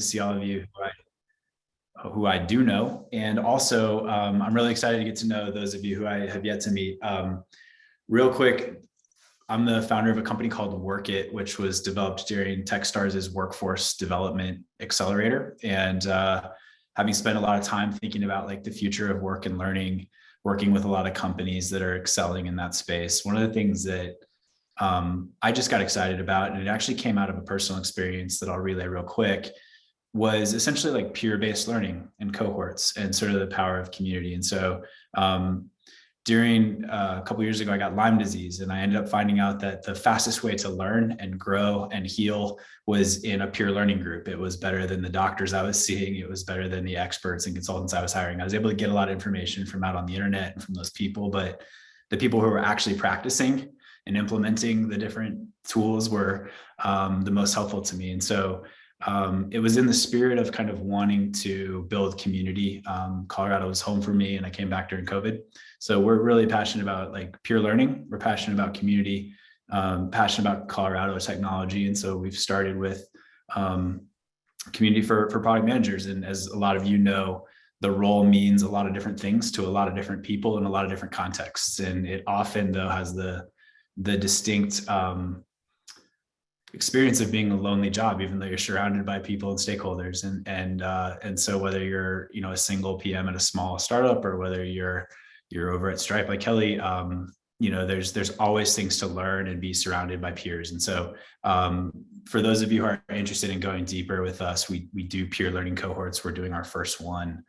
see all of you who I do know. And also, I'm really excited to get to know those of you who I have yet to meet. Real quick, I'm the founder of a company called Workit, which was developed during Techstars' Workforce Development Accelerator. And having spent a lot of time thinking about like the future of work and learning, working with a lot of companies that are excelling in that space, one of the things that I just got excited about, and it actually came out of a personal experience that I'll relay real quick, was essentially like peer-based learning and cohorts and sort of the power of community. And so during a couple of years ago, I got Lyme disease, and I ended up finding out that the fastest way to learn and grow and heal was in a peer learning group. It was better than the doctors I was seeing. It was better than the experts and consultants I was hiring. I was able to get a lot of information from out on the internet and from those people, but the people who were actually practicing and implementing the different tools were the most helpful to me. And so it was in the spirit of kind of wanting to build community. Colorado was home for me, and I came back during COVID. So we're really passionate about like peer learning. We're passionate about community, passionate about Colorado technology. And so we've started with community for product managers. And as a lot of you know, the role means a lot of different things to a lot of different people in a lot of different contexts. And it often though has the distinct experience of being a lonely job, even though you're surrounded by people and stakeholders. And so whether you're, you know, a single PM at a small startup, or whether you're over at Stripe like Kelly, you know, there's always things to learn and be surrounded by peers. And so for those of you who are interested in going deeper with us, we do peer learning cohorts. We're doing our first one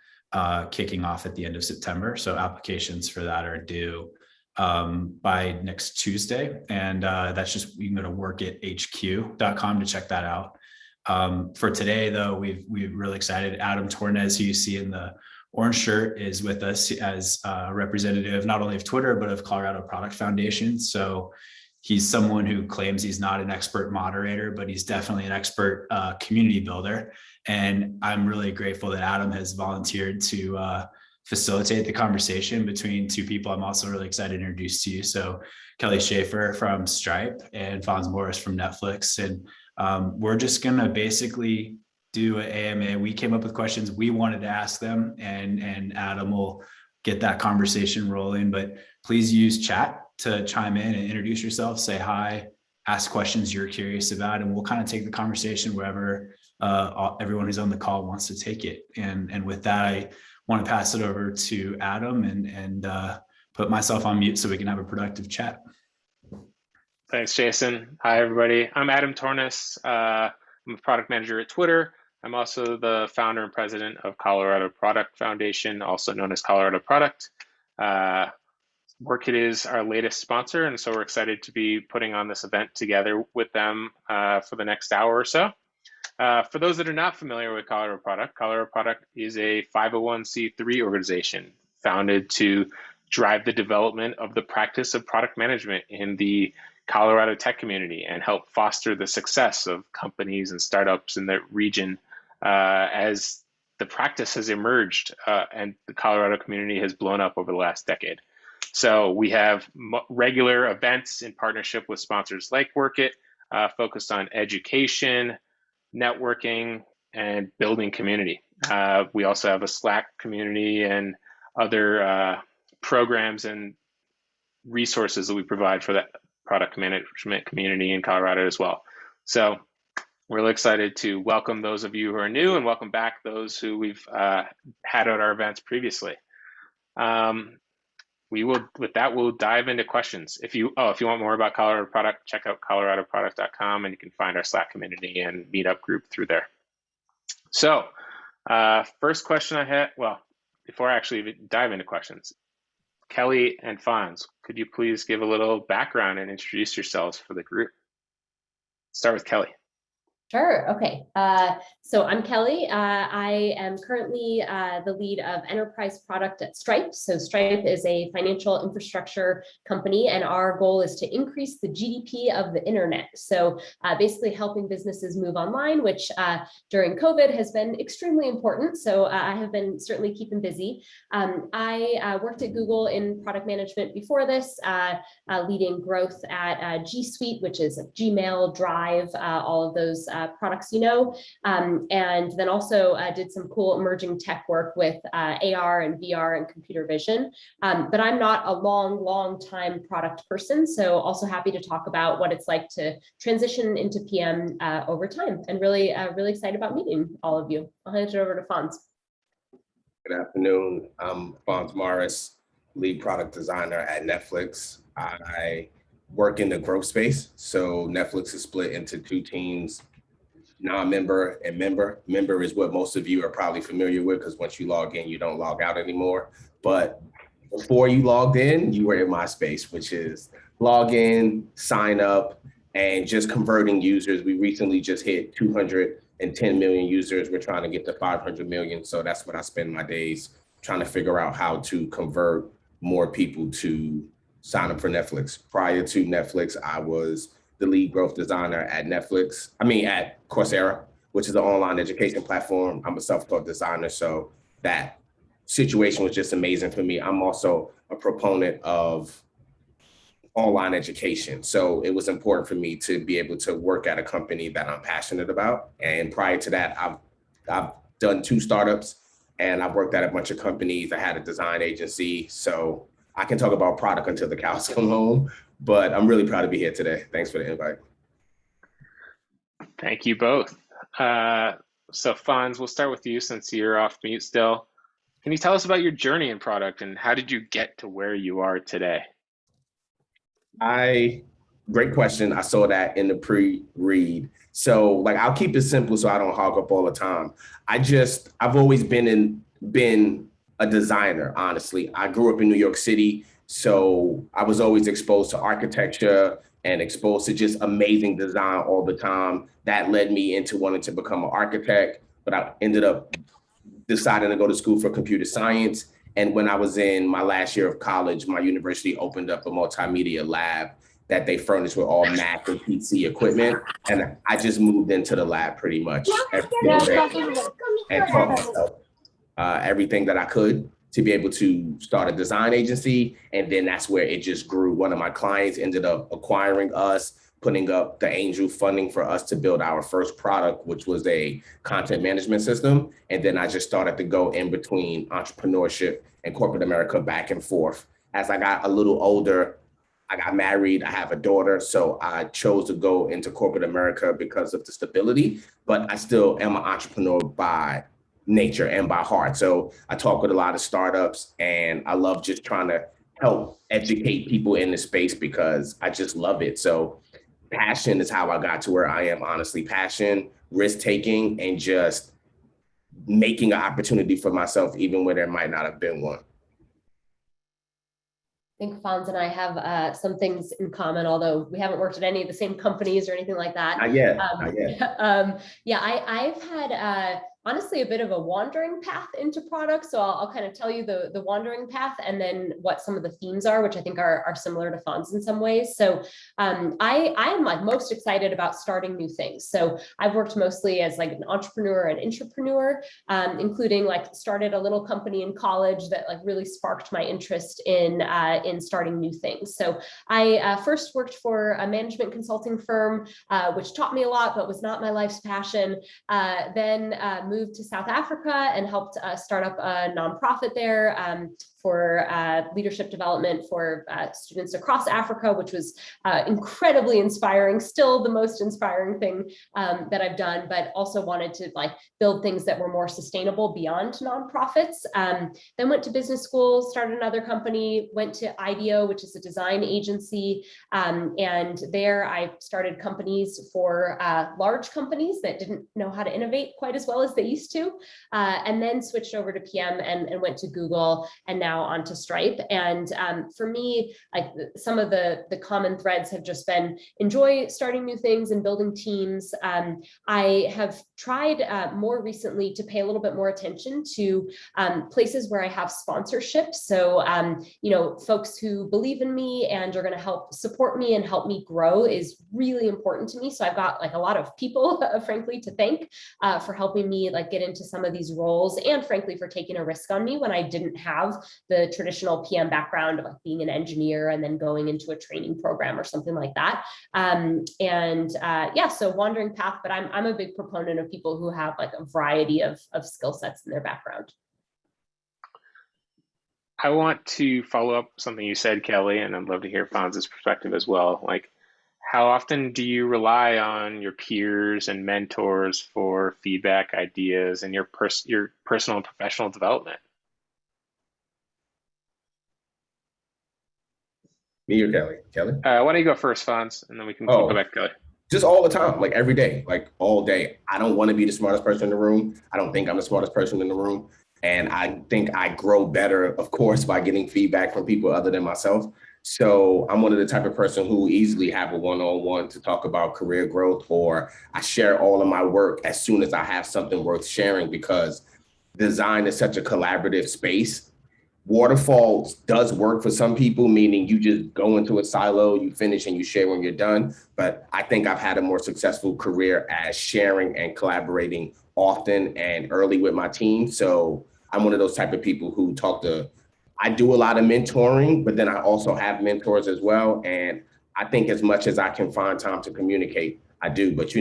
kicking off at the end of September. So applications for that are due by next Tuesday. And that's just, you can go to workithq.com to check that out. For today though, we're really excited. Adam Tornes, who you see in the orange shirt, is with us as a representative, not only of Twitter, but of Colorado Product Foundation. So he's someone who claims he's not an expert moderator, but he's definitely an expert community builder. And I'm really grateful that Adam has volunteered to facilitate the conversation between two people I'm also really excited to introduce to you. So Kelly Schaefer from Stripe and Fonz from Netflix. And we're just gonna basically do an AMA. We came up with questions we wanted to ask them, and Adam will get that conversation rolling. But please use chat to chime in and introduce yourself, say hi, ask questions you're curious about, and we'll kind of take the conversation wherever everyone who's on the call wants to take it. And with that, I want to pass it over to Adam and put myself on mute so we can have a productive chat. Thanks, Jason. Hi, everybody. I'm Adam Tornes. I'm a product manager at Twitter. I'm also the founder and president of Colorado Product Foundation, also known as Colorado Product. Workit is our latest sponsor, and so we're excited to be putting on this event together with them for the next hour or so. For those that are not familiar with Colorado Product is a 501c3 organization founded to drive the development of the practice of product management in the Colorado tech community and help foster the success of companies and startups in the region as the practice has emerged and the Colorado community has blown up over the last decade. So we have regular events in partnership with sponsors like Workit, focused on education, networking, and building community. We also have a Slack community and other programs and resources that we provide for that product management community in Colorado as well. So we're really excited to welcome those of you who are new and welcome back those who we've had at our events previously. With that, we'll dive into questions. If you want more about Colorado Product, check out coloradoproduct.com, and you can find our Slack community and meetup group through there. So first question I had, well, before I actually dive into questions, Kelly and Fonz, could you please give a little background and introduce yourselves for the group? Start with Kelly. Sure. Okay. So I'm Kelly. I am currently the lead of enterprise product at Stripe. So Stripe is a financial infrastructure company, and our goal is to increase the GDP of the internet. So basically helping businesses move online, which during COVID has been extremely important. So I have been certainly keeping busy. I worked at Google in product management before this, leading growth at G Suite, which is Gmail, Drive, all of those products you know, and then also did some cool emerging tech work with AR and VR and computer vision. But I'm not a long time product person, so also happy to talk about what it's like to transition into PM over time, and really excited about meeting all of you. I'll hand it over to Fonz. Good afternoon. I'm Fonz Morris, lead product designer at Netflix. I work in the growth space. So Netflix is split into two teams, non-member and member. Member is what most of you are probably familiar with, because once you log in, you don't log out anymore. But before you logged in, you were in my space, which is log in, sign up, and just converting users. We recently just hit 210 million users. We're trying to get to 500 million. So that's what I spend my days trying to figure out how to convert more people to sign up for Netflix. Prior to Netflix, I was the lead growth designer at at Coursera, which is an online education platform. I'm a self-taught designer, so that situation was just amazing for me. I'm also a proponent of online education. So it was important for me to be able to work at a company that I'm passionate about. And prior to that, I've done 2 startups, and I've worked at a bunch of companies. I had a design agency. So I can talk about product until the cows come home, but I'm really proud to be here today. Thanks for the invite. Thank you both. So Fonz, we'll start with you since you're off mute still. Can you tell us about your journey in product and how did you get to where you are today? Great question. I saw that in the pre-read. So I'll keep it simple so I don't hog up all the time. I've always been a designer, honestly. I grew up in New York City, so I was always exposed to architecture and exposed to just amazing design all the time. That led me into wanting to become an architect, but I ended up deciding to go to school for computer science. And when I was in my last year of college, my university opened up a multimedia lab that they furnished with all Mac and PC equipment. And I just moved into the lab pretty much every single day and taught myself everything that I could to be able to start a design agency. And then that's where it just grew. One of my clients ended up acquiring us, putting up the angel funding for us to build our first product, which was a content management system. And then I just started to go in between entrepreneurship and corporate America back and forth. As I got a little older, I got married, I have a daughter, so I chose to go into corporate America because of the stability, but I still am an entrepreneur by nature and by heart. So I talk with a lot of startups, and I love just trying to help educate people in the space because I just love it. So passion is how I got to where I am, honestly. Passion, risk-taking, and just making an opportunity for myself, even where there might not have been one. I think Fonz and I have some things in common, although we haven't worked at any of the same companies or anything like that. Not yet. Not yet. Yeah, I've had honestly a bit of a wandering path into products. So I'll kind of tell you the wandering path and then what some of the themes are, which I think are similar to Fonz in some ways. So I am most excited about starting new things. So I've worked mostly as an entrepreneur and intrapreneur, including started a little company in college that really sparked my interest in starting new things. So I first worked for a management consulting firm, which taught me a lot, but was not my life's passion. Then moved to South Africa and helped start up a nonprofit there for leadership development for students across Africa, which was incredibly inspiring, still the most inspiring thing that I've done, but also wanted to build things that were more sustainable beyond nonprofits. Then went to business school, started another company, went to IDEO, which is a design agency. And there I started companies for large companies that didn't know how to innovate quite as well as they used to. And then switched over to PM and went to Google, and now onto Stripe. And for me, some of the common threads have just been enjoy starting new things and building teams. I have tried more recently to pay a little bit more attention to places where I have sponsorship. So, folks who believe in me and are going to help support me and help me grow is really important to me. So I've got a lot of people, frankly, to thank for helping me like get into some of these roles, and frankly, for taking a risk on me when I didn't have the traditional PM background of like being an engineer and then going into a training program or something like that. Yeah, so wandering path, but I'm a big proponent of people who have like a variety of skill sets in their background. I want to follow up something you said, Kelly, and I'd love to hear Fonz's perspective as well. Like, how often do you rely on your peers and mentors for feedback, ideas, and your personal and professional development? Me or Kelly? Kelly? Why don't you go first, Fonz, and then we can go back to Kelly. Just all the time, like every day, like all day. I don't want to be the smartest person in the room. I don't think I'm the smartest person in the room. And I think I grow better, of course, by getting feedback from people other than myself. So I'm one of the type of person who easily have a one-on-one to talk about career growth, or I share all of my work as soon as I have something worth sharing, because design is such a collaborative space. Waterfall does work for some people, meaning you just go into a silo, you finish and you share when you're done. But I think I've had a more successful career as sharing and collaborating often and early with my team. So I'm one of those type of people who I do a lot of mentoring, but then I also have mentors as well. And I think as much as I can find time to communicate, I do. But,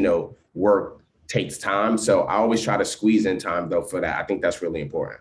work takes time. So I always try to squeeze in time, though, for that. I think that's really important.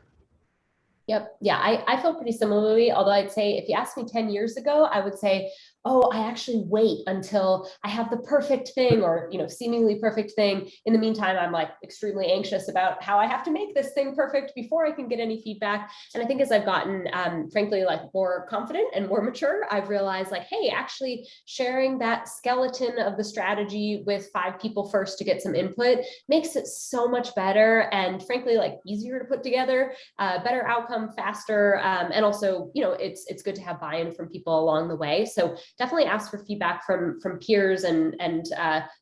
Yep. Yeah, I feel pretty similarly, although I'd say if you asked me 10 years ago, I would say, oh, I actually wait until I have the perfect thing, or, seemingly perfect thing. In the meantime, I'm like extremely anxious about how I have to make this thing perfect before I can get any feedback. And I think as I've gotten, frankly, like more confident and more mature, I've realized like, hey, actually sharing that skeleton of the strategy with 5 people first to get some input makes it so much better. And frankly, like easier to put together, better outcome, faster. And also, it's good to have buy-in from people along the way. So definitely ask for feedback from peers and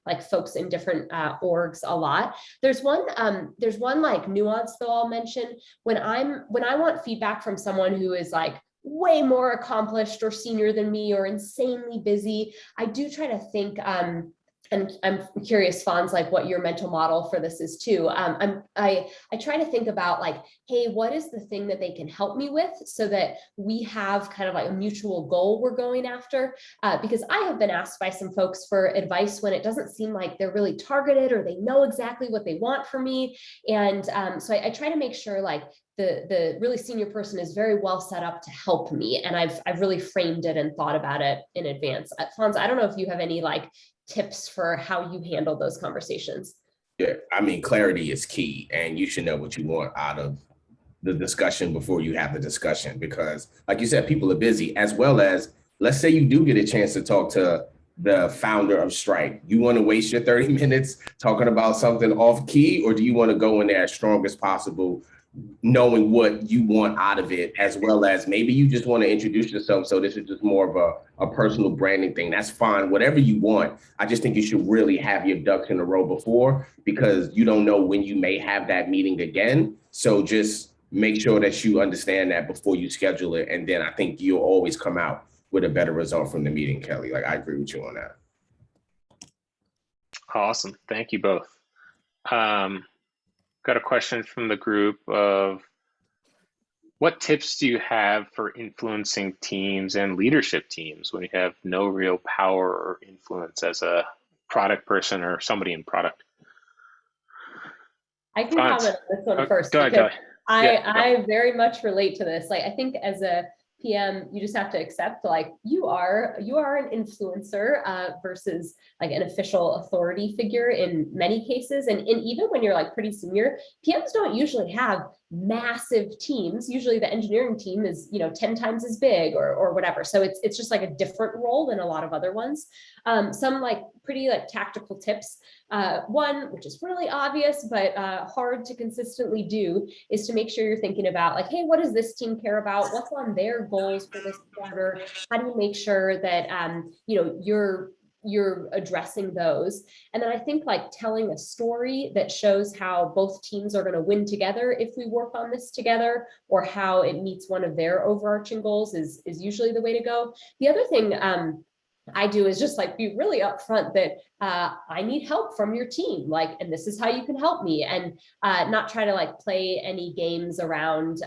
like folks in different orgs a lot. There's one like nuance though I'll mention. When I want feedback from someone who is like way more accomplished or senior than me or insanely busy, I do try to think, and I'm curious, Fonz, like what your mental model for this is too. I try to think about like, hey, what is the thing that they can help me with so that we have kind of like a mutual goal we're going after? Because I have been asked by some folks for advice when it doesn't seem like they're really targeted or they know exactly what they want from me. And so I try to make sure like the really senior person is very well set up to help me. And I've really framed it and thought about it in advance. Fonz, I don't know if you have any like tips for how you handle those conversations. Yeah, I mean, clarity is key, and you should know what you want out of the discussion before you have the discussion, because like you said, people are busy, as well as, let's say you do get a chance to talk to the founder of Stripe. You want to waste your 30 minutes talking about something off key, or do you want to go in there as strong as possible, knowing what you want out of it, as well as maybe you just want to introduce yourself. So this is just more of a personal branding thing. That's fine. Whatever you want. I just think you should really have your ducks in a row before, because you don't know when you may have that meeting again. So just make sure that you understand that before you schedule it. And then I think you'll always come out with a better result from the meeting, Kelly. Like, I agree with you on that. Awesome. Thank you both. Got a question from the group of what tips do you have for influencing teams and leadership teams when you have no real power or influence as a product person or somebody in product? I can comment on this one first. Go ahead. I very much relate to this. Like, I think as a PM, you just have to accept like you are an influencer versus like an official authority figure in many cases. And even when you're like pretty senior, PMs don't usually have massive teams. Usually the engineering team is, 10 times as big or whatever. So it's just like a different role than a lot of other ones. Some like pretty like tactical tips. One, which is really obvious, but hard to consistently do, is to make sure you're thinking about like, hey, what does this team care about? What's on their goals for this quarter? How do you make sure that, you're addressing those? And then I think like telling a story that shows how both teams are going to win together if we work on this together, or how it meets one of their overarching goals is usually the way to go. The other thing, I do is just like be really upfront that I need help from your team, like, and this is how you can help me, and not try to like play any games around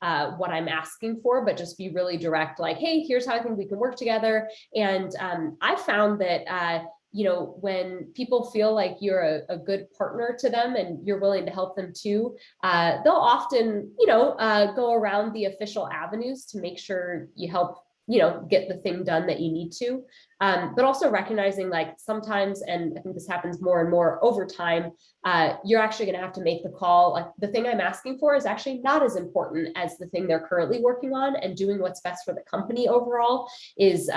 what I'm asking for, but just be really direct, like, hey, here's how I think we can work together. And I found that you know, when people feel like you're a good partner to them and you're willing to help them too, they'll often, you know, go around the official avenues to make sure you help, you know, get the thing done that you need to. But also recognizing like sometimes, and I think this happens more and more over time, you're actually going to have to make the call. Like the thing I'm asking for is actually not as important as the thing they're currently working on, and doing what's best for the company overall is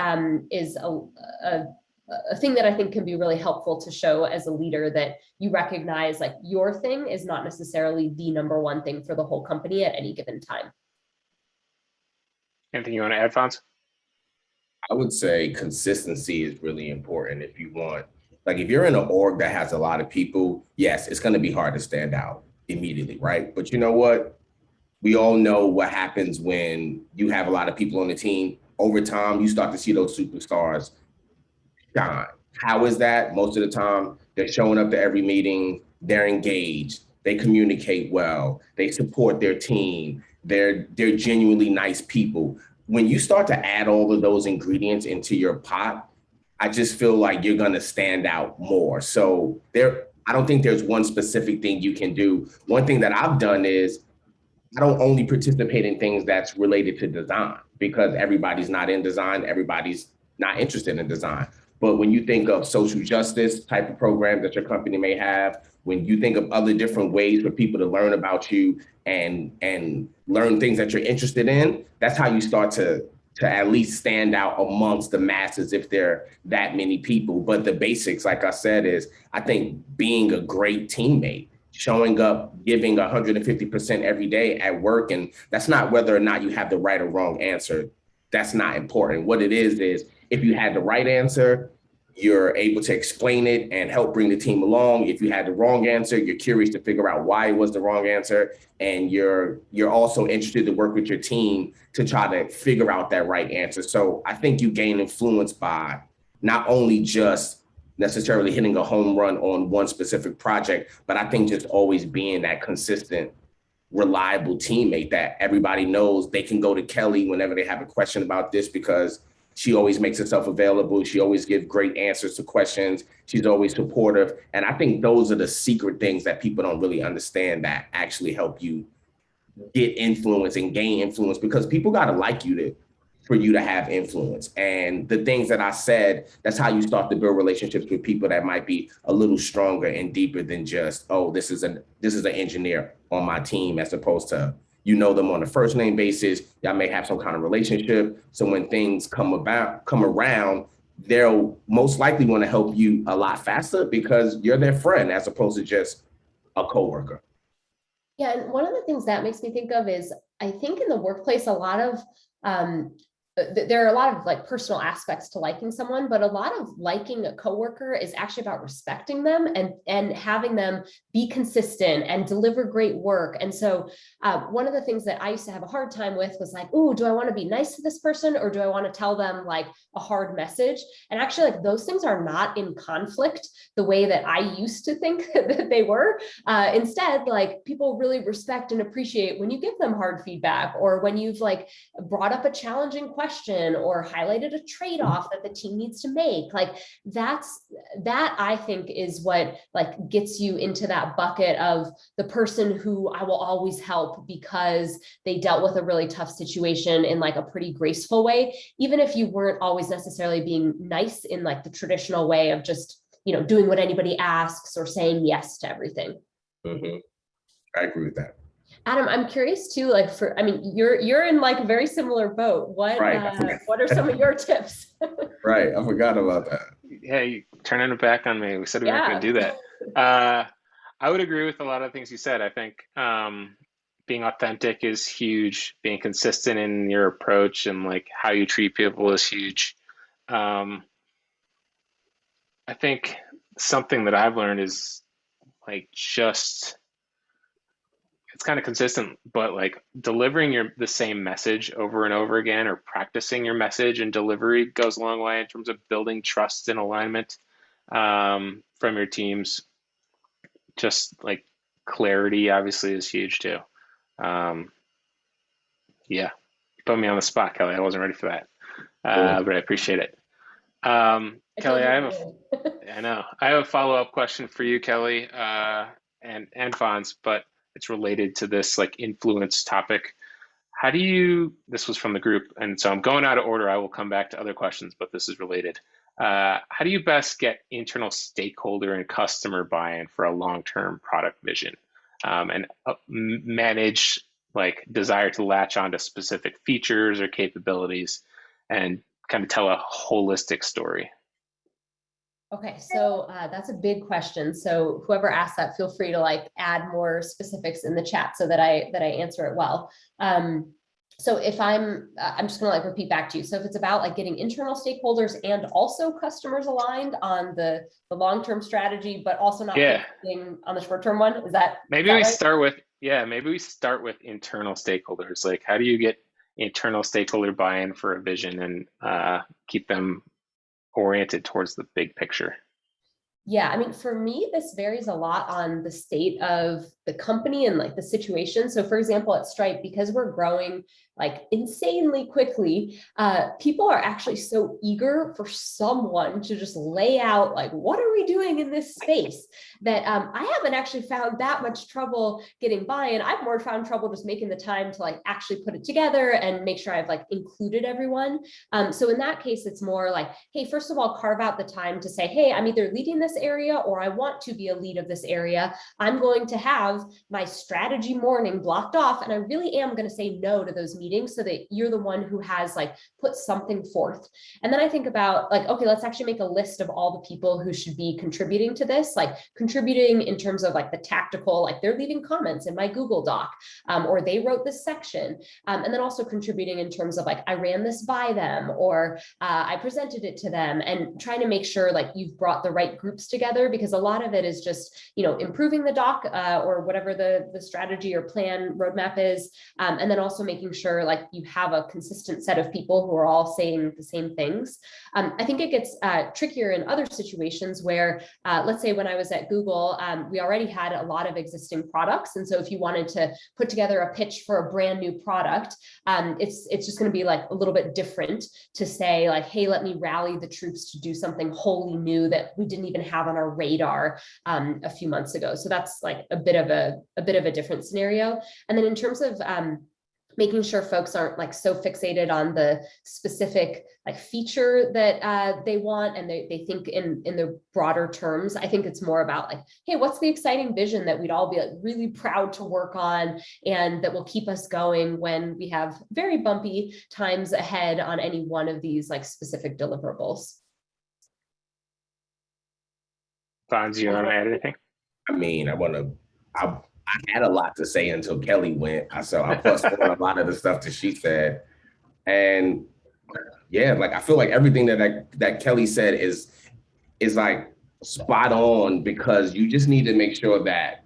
a thing that I think can be really helpful to show as a leader that you recognize like your thing is not necessarily the number one thing for the whole company at any given time. Anything you want to add, Fonz? I would say consistency is really important if you want, like if you're in an org that has a lot of people, yes, it's going to be hard to stand out immediately, right? But you know what? We all know what happens when you have a lot of people on the team. Over time, you start to see those superstars shine. How is that? Most of the time, they're showing up to every meeting, they're engaged, they communicate well, they support their team, they're genuinely nice people. When you start to add all of those ingredients into your pot, I just feel like you're gonna stand out more. So I don't think there's one specific thing you can do. One thing that I've done is I don't only participate in things that's related to design, because everybody's not in design, everybody's not interested in design. But when you think of social justice type of programs that your company may have, when you think of other different ways for people to learn about you and learn things that you're interested in, that's how you start to at least stand out amongst the masses if there are that many people. But the basics, like I said, is I think being a great teammate, showing up, giving 150% every day at work. And that's not whether or not you have the right or wrong answer. That's not important. What it is if you had the right answer, you're able to explain it and help bring the team along. If you had the wrong answer, you're curious to figure out why it was the wrong answer. And you're also interested to work with your team to try to figure out that right answer. So I think you gain influence by not only just necessarily hitting a home run on one specific project, but I think just always being that consistent, reliable teammate that everybody knows they can go to Kelly whenever they have a question about this, because she always makes herself available. She always gives great answers to questions. She's always supportive. And I think those are the secret things that people don't really understand that actually help you get influence and gain influence, because people got to like you for you to have influence. And the things that I said, that's how you start to build relationships with people that might be a little stronger and deeper than just, oh, this is an engineer on my team, as opposed to, you know, them on a first name basis. Y'all may have some kind of relationship. So when things come around, they'll most likely want to help you a lot faster because you're their friend as opposed to just a coworker. Yeah, and one of the things that makes me think of is, I think in the workplace, a lot of there are a lot of like personal aspects to liking someone, but a lot of liking a coworker is actually about respecting them and having them be consistent and deliver great work. And so one of the things that I used to have a hard time with was like, oh, do I want to be nice to this person, or do I want to tell them like a hard message? And actually, like, those things are not in conflict the way that I used to think that they were. Instead, like, people really respect and appreciate when you give them hard feedback, or when you've like brought up a challenging question or highlighted a trade-off that the team needs to make. Like that I think is what like gets you into that bucket of the person who I will always help because they dealt with a really tough situation in like a pretty graceful way, even if you weren't always necessarily being nice in like the traditional way of just, you know, doing what anybody asks or saying yes to everything. Mm-hmm. I agree with that. Adam, I'm curious too, like I mean, you're in like a very similar boat. What are some of your tips? Right, I forgot about that. Yeah, you turning it back on me. We said we weren't going to do that. I would agree with a lot of things you said. I think being authentic is huge. Being consistent in your approach and like how you treat people is huge. I think something that I've learned is like it's it's kind of consistent, but like delivering the same message over and over again, or practicing your message and delivery goes a long way in terms of building trust and alignment from your teams. Just like clarity obviously is huge too. Yeah, put me on the spot, Kelly. I wasn't ready for that, but I appreciate it. Kelly, I know I have a follow-up question for you, Kelly, and Fonz, but it's related to this like influence topic. This was from the group, and so I'm going out of order. I will come back to other questions, but this is related. How do you best get internal stakeholder and customer buy-in for a long-term product vision, and manage like desire to latch onto specific features or capabilities and kind of tell a holistic story? Okay, so that's a big question. So whoever asked that, feel free to like add more specifics in the chat so that I answer it well. So if I'm just gonna like repeat back to you. So if it's about like getting internal stakeholders and also customers aligned on the long-term strategy, but also not focusing on the short-term one, is that maybe is that we right? start with internal stakeholders. Like, how do you get internal stakeholder buy-in for a vision and keep them oriented towards the big picture? Yeah, I mean, for me, this varies a lot on the state of the company and like the situation. So for example, at Stripe, because we're growing like insanely quickly, people are actually so eager for someone to just lay out like, what are we doing in this space, that I haven't actually found that much trouble getting buy-in. I've more found trouble just making the time to like actually put it together and make sure I've like included everyone. So in that case, it's more like, hey, first of all, carve out the time to say, hey, I'm either leading this area or I want to be a lead of this area. I'm going to have my strategy morning blocked off, and I really am going to say no to those meetings so that you're the one who has like put something forth. And then I think about like, okay, let's actually make a list of all the people who should be contributing to this, like contributing in terms of like the tactical, like they're leaving comments in my Google Doc, or they wrote this section, and then also contributing in terms of like, I ran this by them, or I presented it to them, and trying to make sure like you've brought the right groups together, because a lot of it is just, you know, improving the doc or whatever the strategy or plan roadmap is, and then also making sure like you have a consistent set of people who are all saying the same things. I think it gets trickier in other situations where, let's say when I was at Google, we already had a lot of existing products, and so if you wanted to put together a pitch for a brand new product, it's just going to be like a little bit different to say like, hey, let me rally the troops to do something wholly new that we didn't even have on our radar a few months ago. So that's like a bit of a different scenario. And then in terms of making sure folks aren't like so fixated on the specific like feature that they want, and they think in the broader terms, I think it's more about like, hey, what's the exciting vision that we'd all be like really proud to work on, and that will keep us going when we have very bumpy times ahead on any one of these like specific deliverables. Fonz, you want to add anything? I mean, I had a lot to say until Kelly went. So I plus on a lot of the stuff that she said. And yeah, like I feel like everything that Kelly said is like spot on, because you just need to make sure that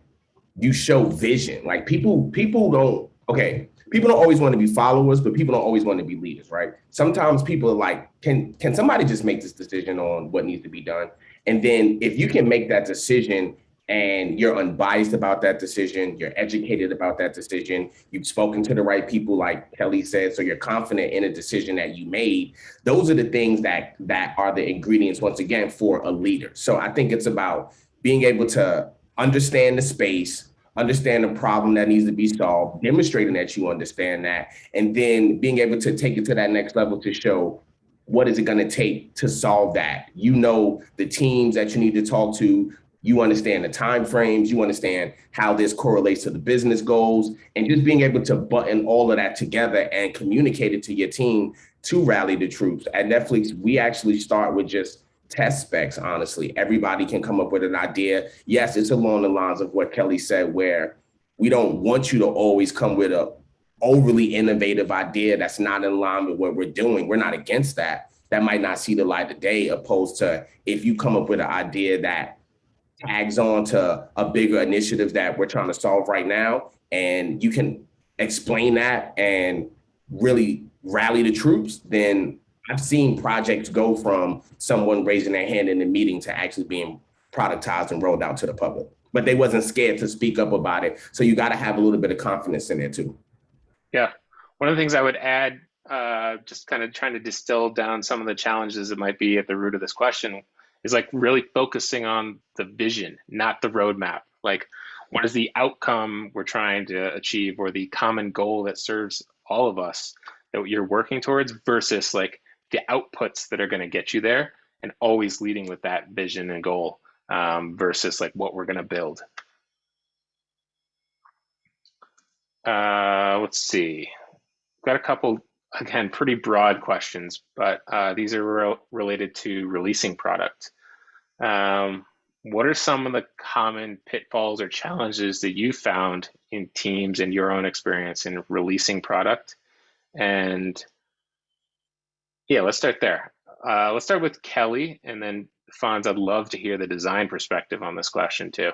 you show vision. Like people don't always want to be followers, but people don't always want to be leaders, right? Sometimes people are like, can somebody just make this decision on what needs to be done? And then if you can make that decision and you're unbiased about that decision, you're educated about that decision, you've spoken to the right people, like Kelly said, so you're confident in a decision that you made, those are the things that are the ingredients, once again, for a leader. So I think it's about being able to understand the space, understand the problem that needs to be solved, demonstrating that you understand that, and then being able to take it to that next level to show what is it going to take to solve that. You know the teams that you need to talk to, you understand the timeframes, you understand how this correlates to the business goals, and just being able to button all of that together and communicate it to your team to rally the troops. At Netflix, we actually start with just test specs, honestly. Everybody can come up with an idea. Yes, it's along the lines of what Kelly said, where we don't want you to always come with a overly innovative idea that's not in line with what we're doing. We're not against that. That might not see the light of day, opposed to if you come up with an idea that tags on to a bigger initiative that we're trying to solve right now, and you can explain that and really rally the troops, then I've seen projects go from someone raising their hand in the meeting to actually being productized and rolled out to the public. But they wasn't scared to speak up about it. So you got to have a little bit of confidence in it too. Yeah. One of the things I would add, just kind of trying to distill down some of the challenges that might be at the root of this question, is like really focusing on the vision, not the roadmap. Like, what is the outcome we're trying to achieve, or the common goal that serves all of us that you're working towards, versus like the outputs that are going to get you there, and always leading with that vision and goal versus like what we're going to build. Let's see. Got a couple, again, pretty broad questions, but these are related to releasing product. What are some of the common pitfalls or challenges that you found in teams and your own experience in releasing product? And yeah, let's start there. Let's start with Kelly, and then Fonz, I'd love to hear the design perspective on this question too.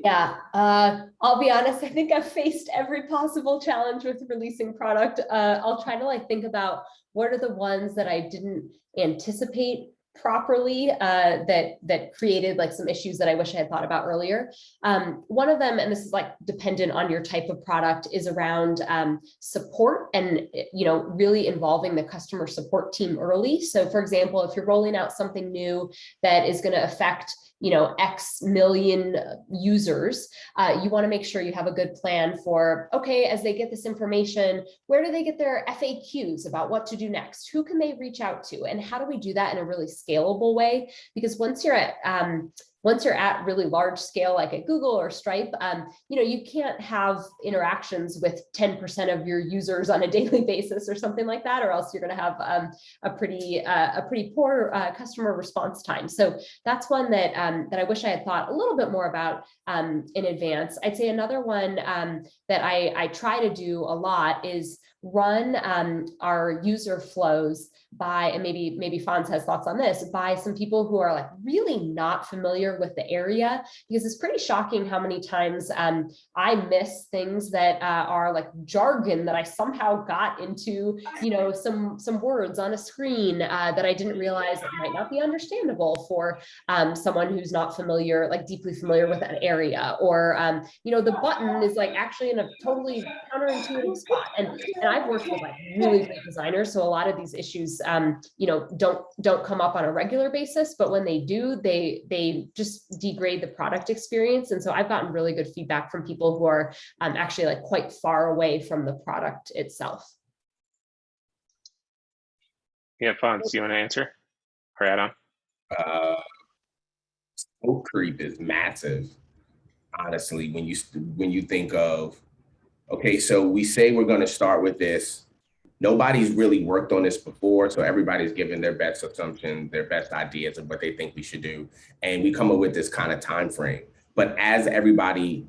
Yeah, I'll be honest, I think I've faced every possible challenge with releasing product. I'll try to like think about what are the ones that I didn't anticipate properly that created like some issues that I wish I had thought about earlier. One of them, and this is like dependent on your type of product, is around support and really involving the customer support team early. So for example, if you're rolling out something new that is going to affect X million users, you want to make sure you have a good plan for, okay, as they get this information, where do they get their FAQs about what to do next? Who can they reach out to? And how do we do that in a really scalable way? Because once you're at really large scale, like at Google or Stripe, you can't have interactions with 10% of your users on a daily basis or something like that, or else you're going to have a pretty poor customer response time. So that's one that I wish I had thought a little bit more about in advance. I'd say another one that I try to do a lot is run our user flows by, and maybe Fonz has thoughts on this, by some people who are like really not familiar with the area, because it's pretty shocking how many times I miss things that are like jargon that I somehow got into, some words on a screen that I didn't realize that might not be understandable for someone who's not familiar, like deeply familiar with that area, or the button is like actually in a totally counterintuitive spot. And I've worked with like really great designers, so a lot of these issues don't come up on a regular basis, but when they do, they just degrade the product experience. And so I've gotten really good feedback from people who are actually like quite far away from the product itself. Yeah, Fonz, do you want to answer or add on? Scope creep is massive, honestly, when you think of, okay, so we say we're going to start with this. Nobody's really worked on this before, so everybody's given their best assumption, their best ideas of what they think we should do, and we come up with this kind of time frame. But as everybody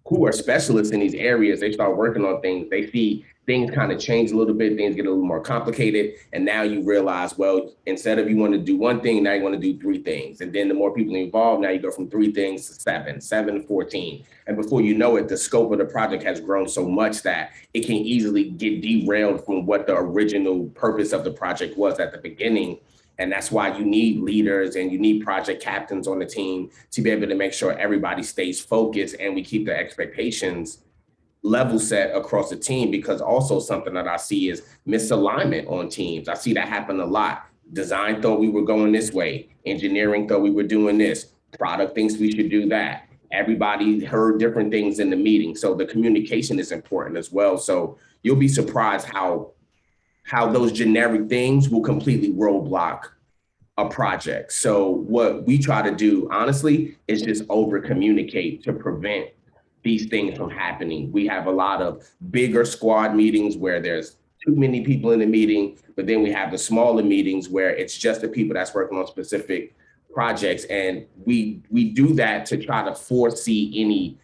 who are specialists in these areas, they start working on things, they see things kind of change a little bit, things get a little more complicated, and now you realize, well, instead of you want to do one thing, now you want to do three things. And then the more people involved, now you go from 3 things to 7 to 14. And before you know it, the scope of the project has grown so much that it can easily get derailed from what the original purpose of the project was at the beginning. And that's why you need leaders and you need project captains on the team to be able to make sure everybody stays focused and we keep the expectations level set across the team. Because also something that I see is misalignment on teams. I see that happen a lot. Design thought we were going this way. Engineering thought we were doing this. Product thinks we should do that. Everybody heard different things in the meeting. So the communication is important as well. So you'll be surprised how those generic things will completely roadblock a project. So what we try to do, honestly, is just over communicate to prevent these things from happening. We have a lot of bigger squad meetings where there's too many people in the meeting, but then we have the smaller meetings where it's just the people that's working on specific projects. And we do that to try to foresee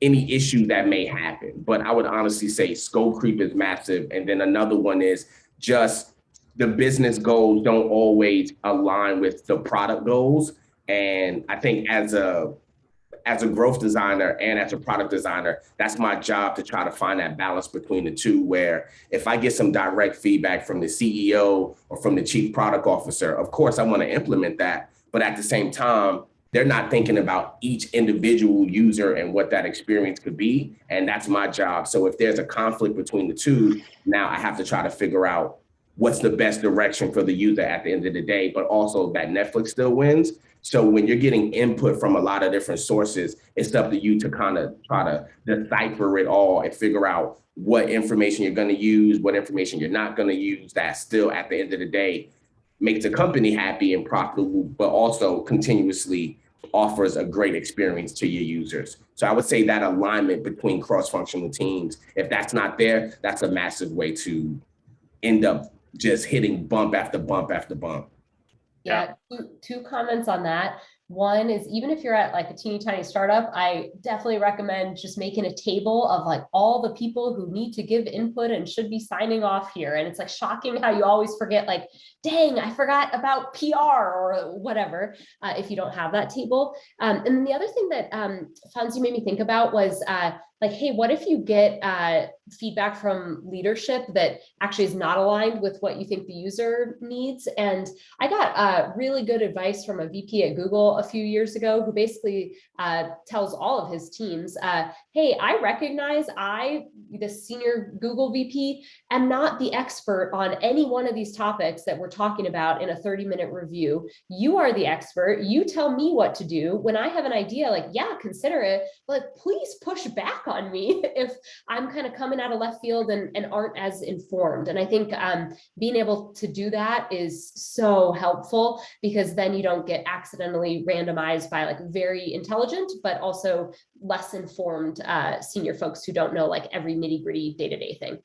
any issue that may happen. But I would honestly say scope creep is massive. And then another one is just the business goals don't always align with the product goals. And I think as a as a growth designer and as a product designer, that's my job to try to find that balance between the two, where if I get some direct feedback from the CEO or from the chief product officer, of course I want to implement that. But at the same time, they're not thinking about each individual user and what that experience could be. And that's my job. So if there's a conflict between the two, now I have to try to figure out what's the best direction for the user at the end of the day, but also that Netflix still wins. So when you're getting input from a lot of different sources, it's up to you to kind of try to decipher it all and figure out what information you're going to use, what information you're not going to use, that still at the end of the day makes the company happy and profitable, but also continuously offers a great experience to your users. So I would say that alignment between cross-functional teams, if that's not there, that's a massive way to end up just hitting bump after bump after bump. Yeah, two comments on that. One is, even if you're at like a teeny tiny startup, I definitely recommend just making a table of like all the people who need to give input and should be signing off here. And it's like shocking how you always forget, like, dang, I forgot about PR or whatever, if you don't have that table. And then the other thing that Fonz, you made me think about was like, hey, what if you get feedback from leadership that actually is not aligned with what you think the user needs? And I got really good advice from a VP at Google a few years ago, who basically tells all of his teams, hey, I recognize the senior Google VP, am not the expert on any one of these topics that we're talking about in a 30-minute review. You are the expert. You tell me what to do. When I have an idea, like, yeah, consider it, but please push back on me if I'm kind of coming out of left field and aren't as informed. And I think being able to do that is so helpful, because then you don't get accidentally randomized by like very intelligent, but also less informed senior folks who don't know like every nitty-gritty day-to-day thing.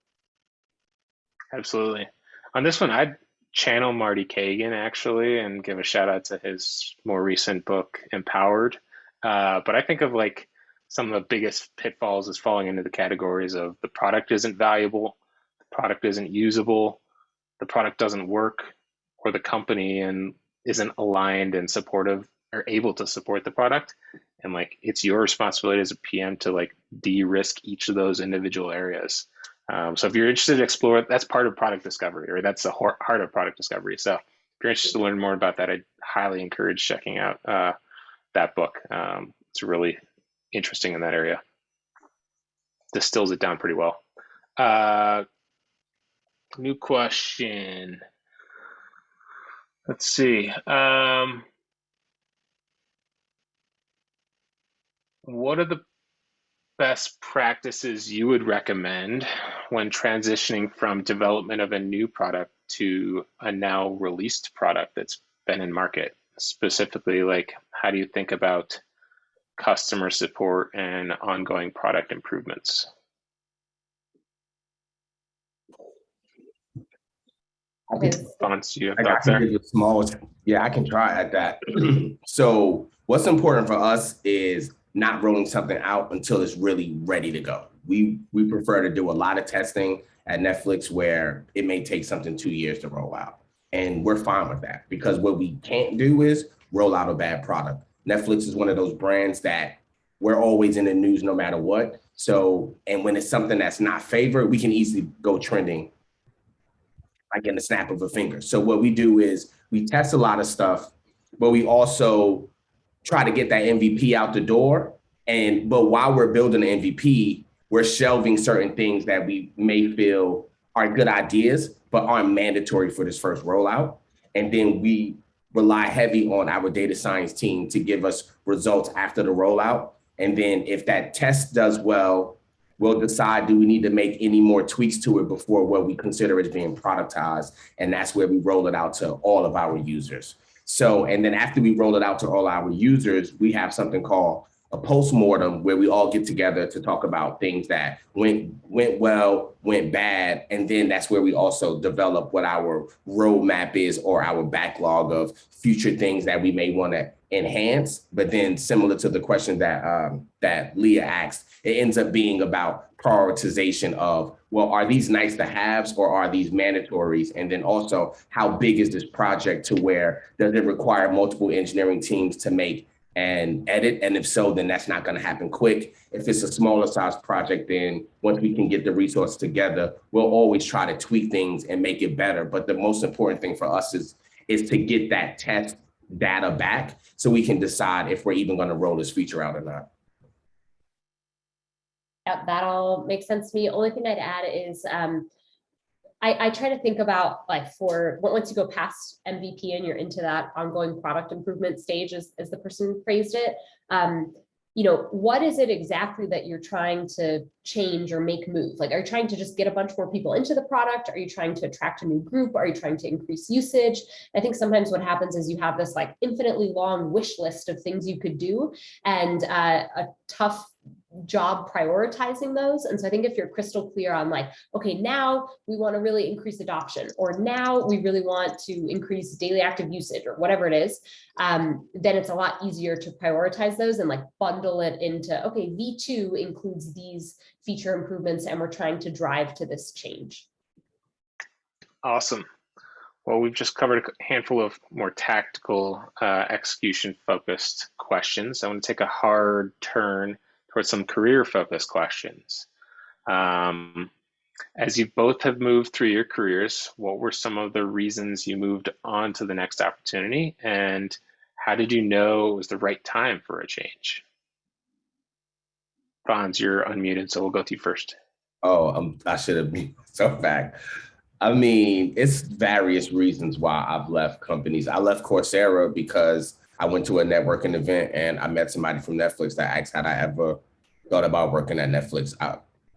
Absolutely. On this one, I'd channel Marty Kagan actually and give a shout out to his more recent book, Empowered. But I think of like some of the biggest pitfalls is falling into the categories of the product isn't valuable, the product isn't usable, the product doesn't work, or the company and isn't aligned and supportive or able to support the product. And like, it's your responsibility as a PM to like de-risk each of those individual areas. So if you're interested to explore, that's part of product discovery, or that's the heart of product discovery. So if you're interested to learn more about that, I'd highly encourage checking out that book. It's really interesting in that area. Distills it down pretty well. New question. Let's see. What are the best practices you would recommend when transitioning from development of a new product to a now released product that's been in market? Specifically, like, how do you think about customer support and ongoing product improvements? Fonz, do you have thoughts there? Yeah, I can try at that. So what's important for us is not rolling something out until it's really ready to go. We prefer to do a lot of testing at Netflix where it may take something 2 years to roll out. And we're fine with that, because what we can't do is roll out a bad product. Netflix is one of those brands that we're always in the news no matter what. So, and when it's something that's not favored, we can easily go trending like in the snap of a finger. So what we do is we test a lot of stuff, but we also try to get that MVP out the door. But while we're building the MVP, we're shelving certain things that we may feel are good ideas, but aren't mandatory for this first rollout. And then we rely heavy on our data science team to give us results after the rollout. And then if that test does well, we'll decide, do we need to make any more tweaks to it before what we consider as being productized? And that's where we roll it out to all of our users. So, and then after we roll it out to all our users, we have something called a postmortem, where we all get together to talk about things that went well, went bad. And then that's where we also develop what our roadmap is, or our backlog of future things that we may want to enhance. But then, similar to the question that Leah asked, it ends up being about prioritization of, well, are these nice to haves or are these mandatories? And then also, how big is this project to where does it require multiple engineering teams to make and edit? And if so, then that's not going to happen quick. If it's a smaller size project, then once we can get the resources together, we'll always try to tweak things and make it better. But the most important thing for us is to get that test data back so we can decide if we're even going to roll this feature out or not. Yep, that all makes sense to me. Only thing I'd add is I try to think about, like, for once you go past MVP and you're into that ongoing product improvement stage, as the person phrased it, you know, what is it exactly that you're trying to change or make move? Like, are you trying to just get a bunch more people into the product? Are you trying to attract a new group? Are you trying to increase usage? I think sometimes what happens is you have this like infinitely long wish list of things you could do, and a tough job prioritizing those. And so I think if you're crystal clear on, like, okay, now we want to really increase adoption, or now we really want to increase daily active usage, or whatever it is, then it's a lot easier to prioritize those and like bundle it into, okay, V2 includes these feature improvements and we're trying to drive to this change. Awesome. Well, we've just covered a handful of more tactical execution focused questions. I want to take a hard turn towards some career focused questions. As you both have moved through your careers, what were some of the reasons you moved on to the next opportunity, and how did you know it was the right time for a change? Fonz, you're unmuted, so we'll go to you first. Oh, I should have been so back. I mean, it's various reasons why I've left companies. I left Coursera because I went to a networking event and I met somebody from Netflix that asked had I ever thought about working at Netflix.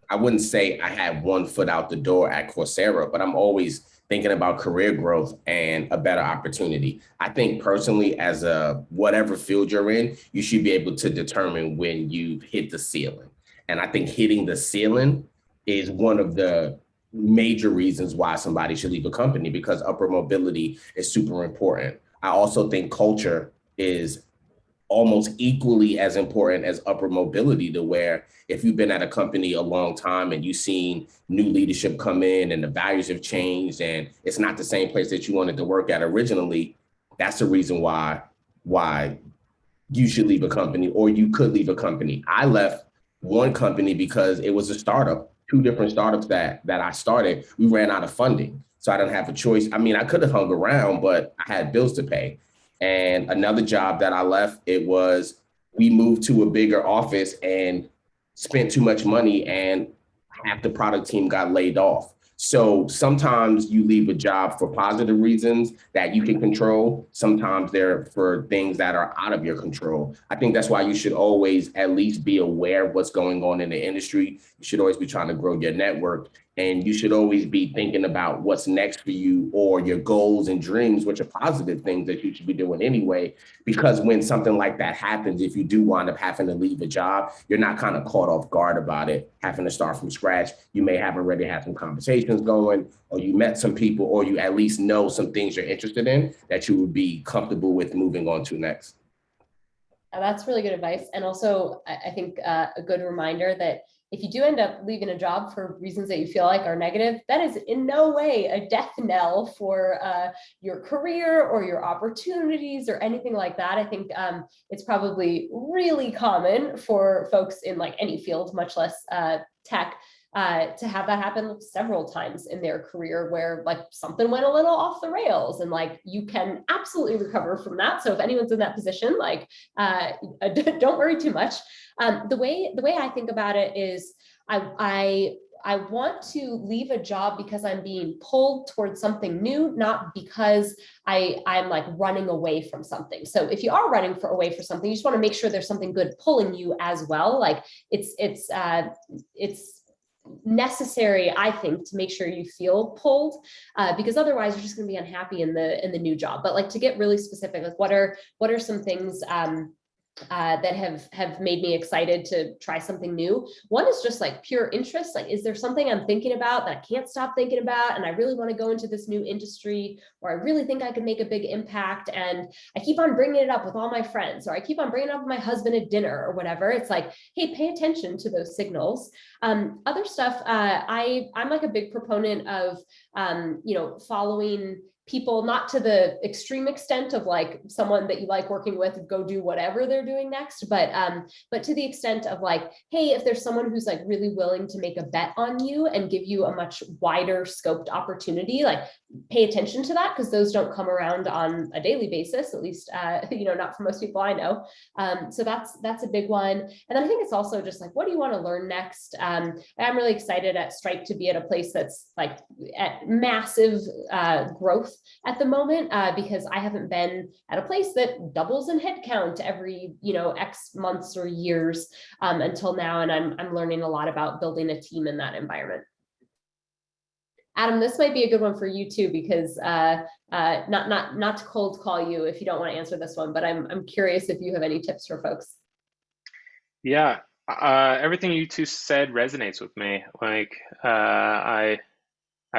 I wouldn't say I had one foot out the door at Coursera, but I'm always thinking about career growth and a better opportunity. I think personally, as a whatever field you're in, you should be able to determine when you hit the ceiling. And I think hitting the ceiling is one of the major reasons why somebody should leave a company, because upper mobility is super important. I also think culture is almost equally as important as upper mobility, to where if you've been at a company a long time and you've seen new leadership come in and the values have changed and it's not the same place that you wanted to work at originally, that's the reason why you should leave a company, or you could leave a company. I left one company because it was a startup. 2 different startups that I started, we ran out of funding. So I didn't have a choice. I mean, I could have hung around, but I had bills to pay. And another job that I left, it was, we moved to a bigger office and spent too much money and half the product team got laid off. So sometimes you leave a job for positive reasons that you can control. Sometimes they're for things that are out of your control. I think that's why you should always at least be aware of what's going on in the industry. You should always be trying to grow your network, and you should always be thinking about what's next for you, or your goals and dreams, which are positive things that you should be doing anyway. Because when something like that happens, if you do wind up having to leave a job, you're not kind of caught off guard about it, having to start from scratch. You may have already had some conversations going, or you met some people, or you at least know some things you're interested in that you would be comfortable with moving on to next. That's really good advice. And also, I think a good reminder that if you do end up leaving a job for reasons that you feel like are negative, that is in no way a death knell for your career or your opportunities or anything like that. I think it's probably really common for folks in like any field, much less tech, to have that happen several times in their career, where like something went a little off the rails, and like you can absolutely recover from that. So if anyone's in that position, like don't worry too much. The way I think about it is I want to leave a job because I'm being pulled towards something new, not because I'm like running away from something. So if you are running away from something, you just want to make sure there's something good pulling you as well. Like it's necessary, I think, to make sure you feel pulled, because otherwise you're just going to be unhappy in the new job. But like, to get really specific, like what are some things that have made me excited to try something new? One is just like pure interest. Like, is there something I'm thinking about that I can't stop thinking about, and I really want to go into this new industry, or I really think I could make a big impact, and I keep on bringing it up with all my friends, or I keep on bringing it up with my husband at dinner or whatever. It's like, hey, pay attention to those signals. Other stuff, I'm like a big proponent of following people, not to the extreme extent of like someone that you like working with, go do whatever they're doing next, but to the extent of like, hey, if there's someone who's like really willing to make a bet on you and give you a much wider scoped opportunity, like pay attention to that, because those don't come around on a daily basis, at least, not for most people I know. So that's a big one. And then I think it's also just like, what do you want to learn next? I'm really excited at Stripe to be at a place that's like at massive growth at the moment, because I haven't been at a place that doubles in headcount every, X months or years until now. And I'm learning a lot about building a team in that environment. Adam, this might be a good one for you too, because not to cold call you if you don't want to answer this one, but I'm curious if you have any tips for folks. Yeah, everything you two said resonates with me. Like, I've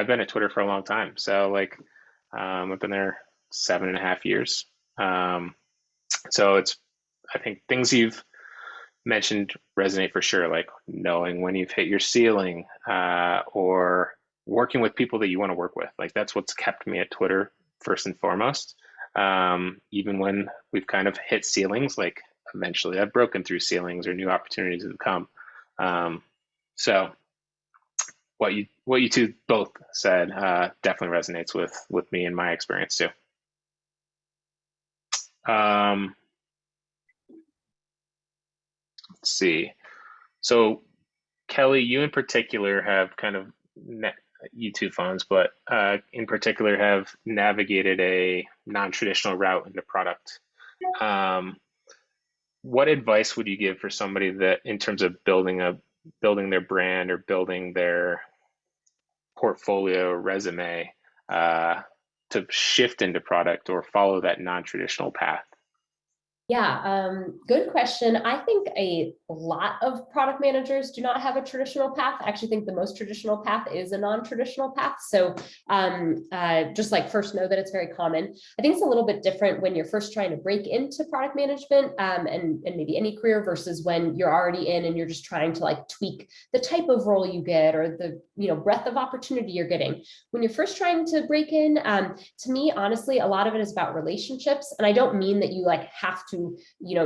been at Twitter for a long time, so like, I've been there 7.5 years. So I think things you've mentioned resonate for sure, like knowing when you've hit your ceiling, or working with people that you want to work with. Like that's what's kept me at Twitter first and foremost. Even when we've kind of hit ceilings, like eventually I've broken through ceilings or new opportunities have come. So what you two both said definitely resonates with me and my experience too. Let's see. So Kelly, you in particular have kind of, you two Fonz, but in particular have navigated a non-traditional route into product. What advice would you give for somebody that, in terms of building their brand or building their portfolio resume, to shift into product or follow that non-traditional path? Yeah, good question. I think a lot of product managers do not have a traditional path. I actually think the most traditional path is a non-traditional path. So just like first know that it's very common. I think it's a little bit different when you're first trying to break into product management and maybe any career versus when you're already in and you're just trying to like tweak the type of role you get or the breadth of opportunity you're getting. When you're first trying to break in, to me, honestly, a lot of it is about relationships. And I don't mean that you like have to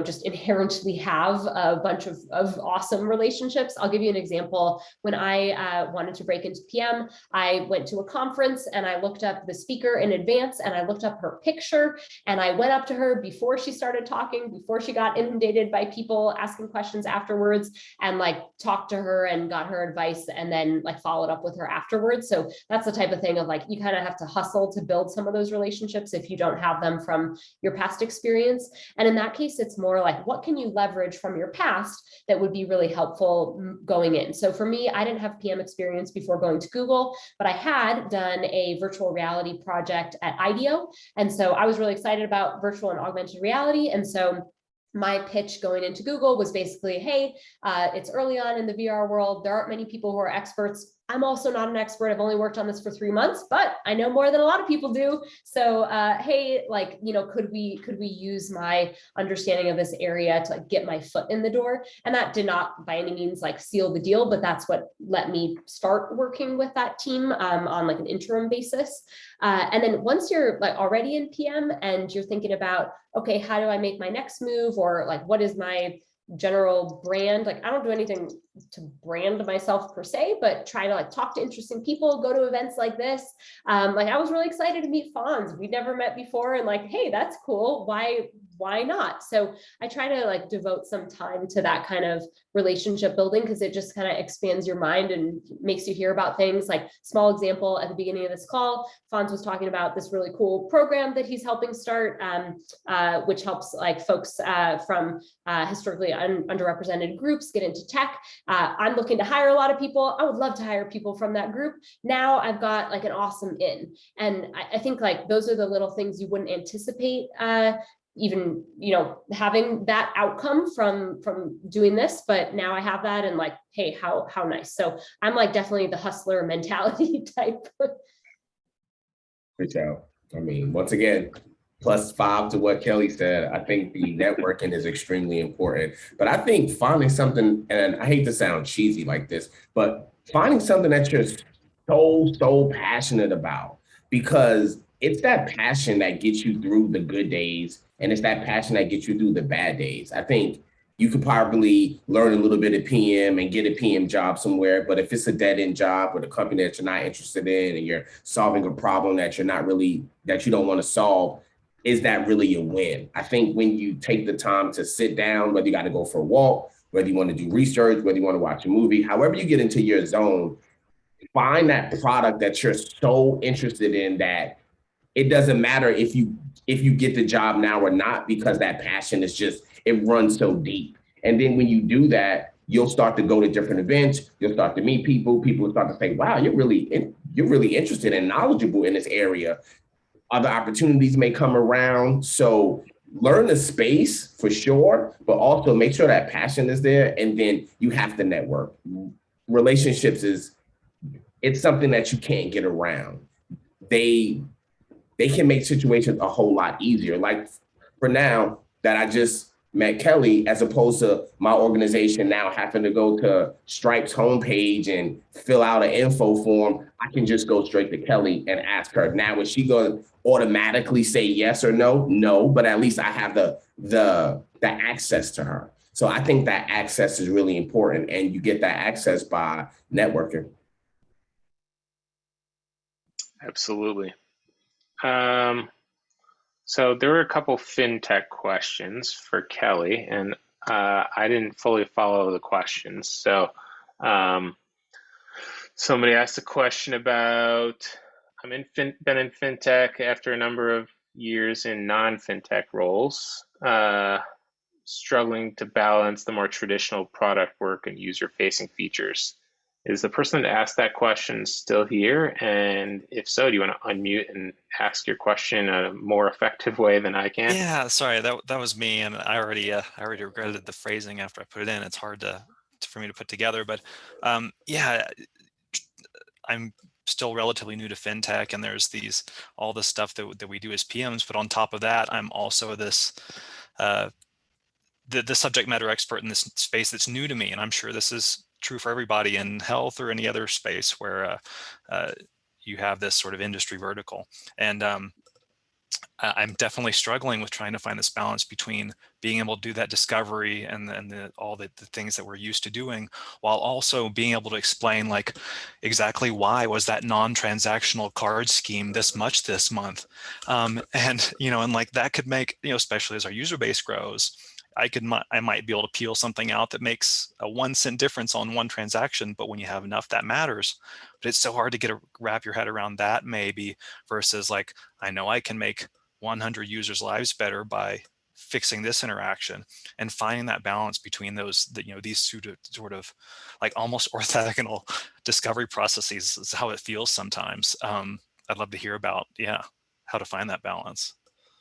just inherently have a bunch of awesome relationships. I'll give you an example. When I wanted to break into PM, I went to a conference and I looked up the speaker in advance and I looked up her picture and I went up to her before she started talking, before she got inundated by people asking questions afterwards, and like talked to her and got her advice and then like followed up with her afterwards. So that's the type of thing of like, you kind of have to hustle to build some of those relationships if you don't have them from your past experience. And in that case, it's more like, what can you leverage from your past that would be really helpful going in? So for me, I didn't have PM experience before going to Google, but I had done a virtual reality project at IDEO. And so I was really excited about virtual and augmented reality. And so my pitch going into Google was basically, hey, it's early on in the VR world. There aren't many people who are experts. I'm also not an expert. I've only worked on this for 3 months, but I know more than a lot of people do. So, hey, like, could we use my understanding of this area to like get my foot in the door? And that did not by any means like seal the deal, but that's what let me start working with that team on like an interim basis. And then once you're like already in PM and you're thinking about, okay, how do I make my next move? Or like, what is my general brand? Like, I don't do anything to brand myself per se, but try to like talk to interesting people, go to events like this. Like I was really excited to meet Fonz. We'd never met before and like, hey, that's cool. Why not? So I try to like devote some time to that kind of relationship building because it just kind of expands your mind and makes you hear about things. Like small example at the beginning of this call, Fonz was talking about this really cool program that he's helping start, which helps like folks from historically underrepresented groups get into tech. I'm looking to hire a lot of people. I would love to hire people from that group. Now I've got like an awesome in. And I think like those are the little things you wouldn't anticipate even, having that outcome from doing this, but now I have that and like, hey, how nice. So I'm like definitely the hustler mentality type. Good job. I mean, once again, +5 to what Kelly said. I think the networking is extremely important, but I think finding something, and I hate to sound cheesy like this, but finding something that you're so passionate about, because it's that passion that gets you through the good days, and it's that passion that gets you through the bad days. I think you could probably learn a little bit of PM and get a PM job somewhere, but if it's a dead end job with a company that you're not interested in and you're solving a problem that you're not really, that you don't want to solve, is that really a win? I think when you take the time to sit down, whether you got to go for a walk, whether you want to do research, whether you want to watch a movie, however you get into your zone, find that product that you're so interested in that it doesn't matter if you get the job now or not, because that passion is just, it runs so deep. And then when you do that, you'll start to go to different events. You'll start to meet people. People will start to say, wow, you're really interested and knowledgeable in this area. Other opportunities may come around. So learn the space for sure, but also make sure that passion is there. And then you have to network. Relationships it's something that you can't get around. They can make situations a whole lot easier. Like for now that I just met Kelly, as opposed to my organization now having to go to Stripe's homepage and fill out an info form, I can just go straight to Kelly and ask her. Now, is she going to automatically say yes or no? No, but at least I have the access to her. So I think that access is really important, and you get that access by networking. Absolutely. So there were a couple fintech questions for Kelly, and I didn't fully follow the questions. So somebody asked a question about, been in fintech after a number of years in non-fintech roles, struggling to balance the more traditional product work and user-facing features. Is the person that asked that question still here? And if so, do you want to unmute and ask your question in a more effective way than I can? Yeah, sorry, that was me, and I already regretted the phrasing after I put it in. It's hard for me to put together, but yeah, I'm still relatively new to fintech, and there's all the stuff that we do as PMs. But on top of that, I'm also this the subject matter expert in this space that's new to me, and I'm sure this is true for everybody in health or any other space where you have this sort of industry vertical. And I'm definitely struggling with trying to find this balance between being able to do that discovery and all the things that we're used to doing, while also being able to explain like exactly why was that non-transactional card scheme this much this month. And like that could make, especially as our user base grows, I might be able to peel something out that makes a 1 cent difference on one transaction, but when you have enough, that matters. But it's so hard to wrap your head around that, maybe, versus like, I know I can make 100 users' lives better by fixing this interaction, and finding that balance between these sort of like almost orthogonal discovery processes is how it feels sometimes. I'd love to hear about, how to find that balance.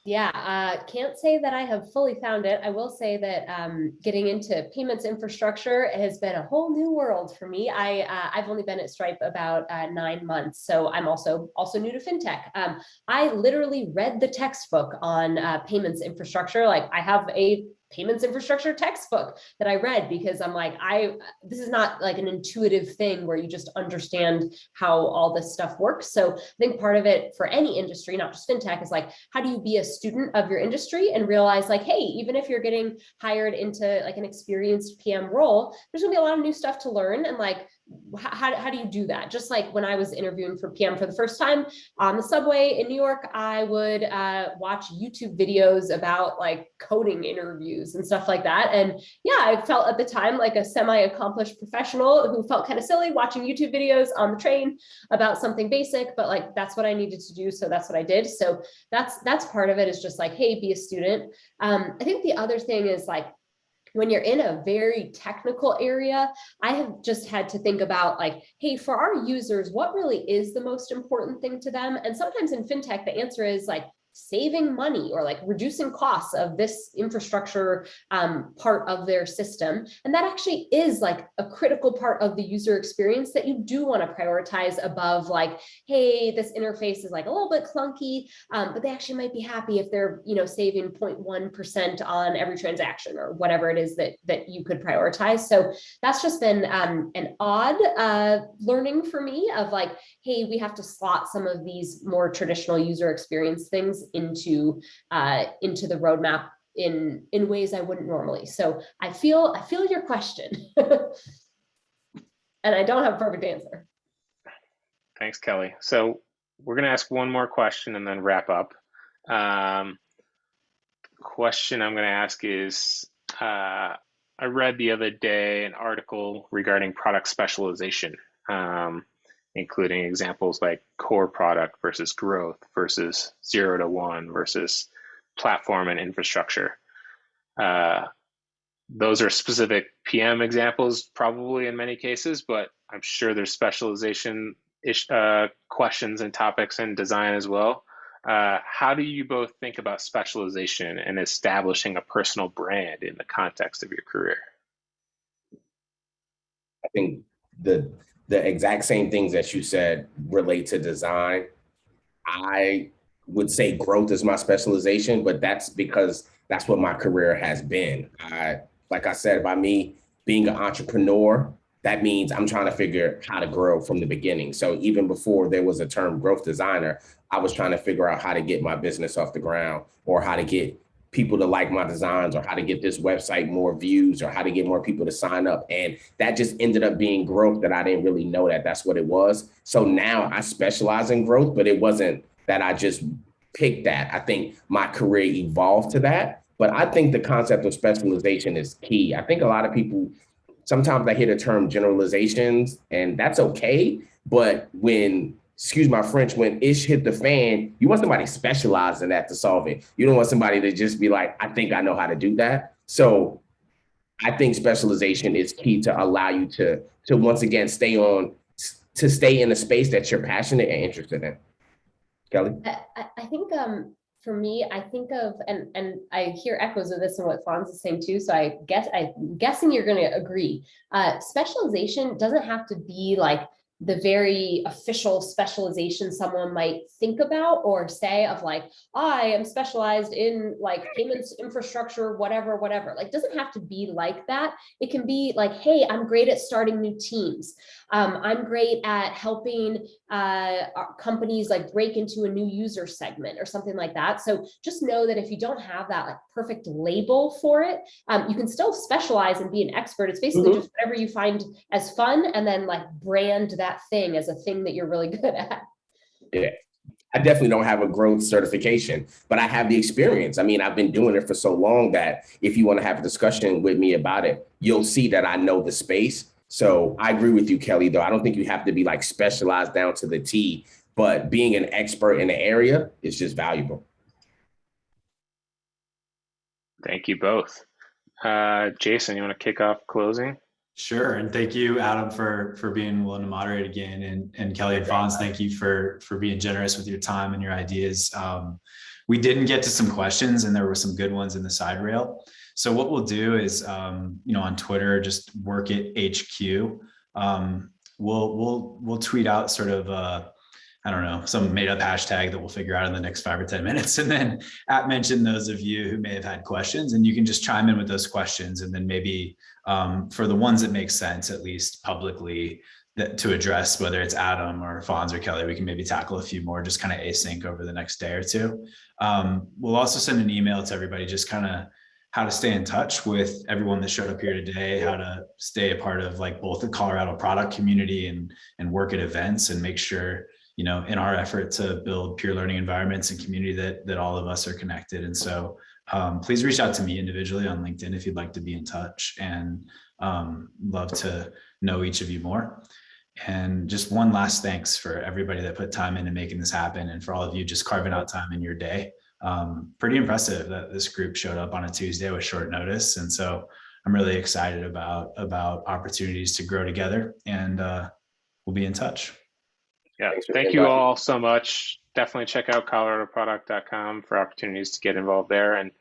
Yeah, can't say that I have fully found it. I will say that getting into payments infrastructure has been a whole new world for me. I've only been at Stripe about 9 months, so I'm also new to fintech. I literally read the textbook on payments infrastructure. Like I have a payments infrastructure textbook that I read because I'm like, this is not like an intuitive thing where you just understand how all this stuff works. So I think part of it for any industry, not just fintech, is like, how do you be a student of your industry and realize like, hey, even if you're getting hired into like an experienced PM role, there's gonna be a lot of new stuff to learn. And like, how do you do that? Just like when I was interviewing for PM for the first time on the subway in New York, I would watch YouTube videos about like coding interviews and stuff like that. And yeah, I felt at the time like a semi-accomplished professional who felt kind of silly watching YouTube videos on the train about something basic, but like that's what I needed to do. So that's what I did. So that's part of it, is just like, hey, be a student. I think the other thing is like, when you're in a very technical area, I have just had to think about like, hey, for our users, what really is the most important thing to them? And sometimes in fintech, the answer is like saving money or like reducing costs of this infrastructure part of their system. And that actually is like a critical part of the user experience that you do want to prioritize above like, hey, this interface is like a little bit clunky, but they actually might be happy if they're, you know, saving 0.1% on every transaction or whatever it is that you could prioritize. So that's just been an odd learning for me of like, hey, we have to slot some of these more traditional user experience things into the roadmap in ways I wouldn't normally. So I feel your question, and I don't have a perfect answer. Thanks, Kelly. So we're going to ask one more question and then wrap up. Question I'm going to ask is, I read the other day an article regarding product specialization, including examples like core product versus growth versus 0 to 1 versus platform and infrastructure. Those are specific PM examples, probably in many cases, but I'm sure there's specialization questions and topics in design as well. How do you both think about specialization and establishing a personal brand in the context of your career? I think the exact same things that you said relate to design. I would say growth is my specialization, but that's because that's what my career has been. Like I said, by me being an entrepreneur, that means I'm trying to figure how to grow from the beginning. So even before there was a term growth designer, I was trying to figure out how to get my business off the ground, or how to get people to like my designs, or how to get this website more views, or how to get more people to sign up. And that just ended up being growth that I didn't really know that that's what it was. So now I specialize in growth, but it wasn't that I just picked that. I think my career evolved to that. But I think the concept of specialization is key. I think a lot of people, sometimes I hear the term generalizations, and that's okay. But when, excuse my French, when ish hit the fan, you want somebody specialized in that to solve it. You don't want somebody to just be like, I think I know how to do that. So I think specialization is key to allow you to once again stay in a space that you're passionate and interested in. Kelly? I think for me, I think of, and I hear echoes of this in what Fonz is saying too, so I'm guessing you're going to agree. Specialization doesn't have to be like the very official specialization someone might think about or say of like, I am specialized in like payments infrastructure, whatever, like doesn't have to be like that. It can be like, hey, I'm great at starting new teams. I'm great at helping companies like break into a new user segment or something like that. So just know that if you don't have that like perfect label for it, you can still specialize and be an expert. It's basically just whatever you find as fun, and then like brand that thing as a thing that you're really good at. Yeah. I definitely don't have a growth certification, but I have the experience. I mean, I've been doing it for so long that if you want to have a discussion with me about it, you'll see that I know the space. So I agree with you, Kelly, though. I don't think you have to be like specialized down to the T, but being an expert in the area is just valuable. Thank you both. Jason, you want to kick off closing? Sure. And thank you, Adam, for being willing to moderate again. And Kelly and Fonz, thank you for being generous with your time and your ideas. We didn't get to some questions, and there were some good ones in the side rail. So what we'll do is, on Twitter, just Workit HQ. We'll tweet out sort of some made up hashtag that we'll figure out in the next 5 or 10 minutes. And then mention those of you who may have had questions, and you can just chime in with those questions. And then maybe for the ones that make sense, at least publicly, to address, whether it's Adam or Fonz or Kelly, we can maybe tackle a few more just kind of async over the next day or two. We'll also send an email to everybody, just kind of how to stay in touch with everyone that showed up here today, how to stay a part of like both the Colorado product community and work at events, and make sure, in our effort to build peer learning environments and community that all of us are connected. And so please reach out to me individually on LinkedIn if you'd like to be in touch, and love to know each of you more. And just one last thanks for everybody that put time into making this happen, and for all of you just carving out time in your day. Pretty impressive that this group showed up on a Tuesday with short notice. And so I'm really excited about opportunities to grow together, and we'll be in touch. Yeah, Thanks for thank the you invite. all so much. Definitely check out coloradoproduct.com for opportunities to get involved there, and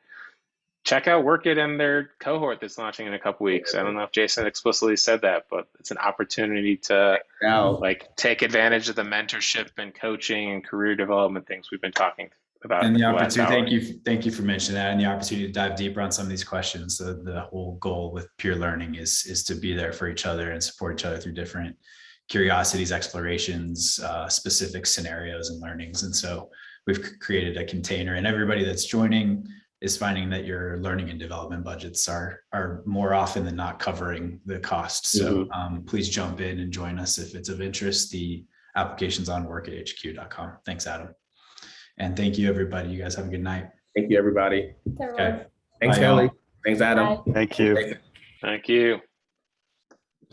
check out Workit and their cohort that's launching in a couple weeks. I don't know if Jason explicitly said that, but it's an opportunity to Now, take advantage of the mentorship and coaching and career development things we've been talking about. And the last opportunity, hour. thank you for mentioning that, and the opportunity to dive deeper on some of these questions. The whole goal with peer learning is to be there for each other and support each other through different curiosities, explorations, specific scenarios and learnings. And so we've created a container, and everybody that's joining is finding that your learning and development budgets are more often than not covering the cost. So please jump in and join us if it's of interest. The application's on workithq.com. Thanks, Adam. And thank you, everybody. You guys have a good night. thank you, everybody. Thanks, everyone. Okay. Thanks, Bye, Kelly. y'all. Thanks, Adam. Bye. Thank you. Thank you.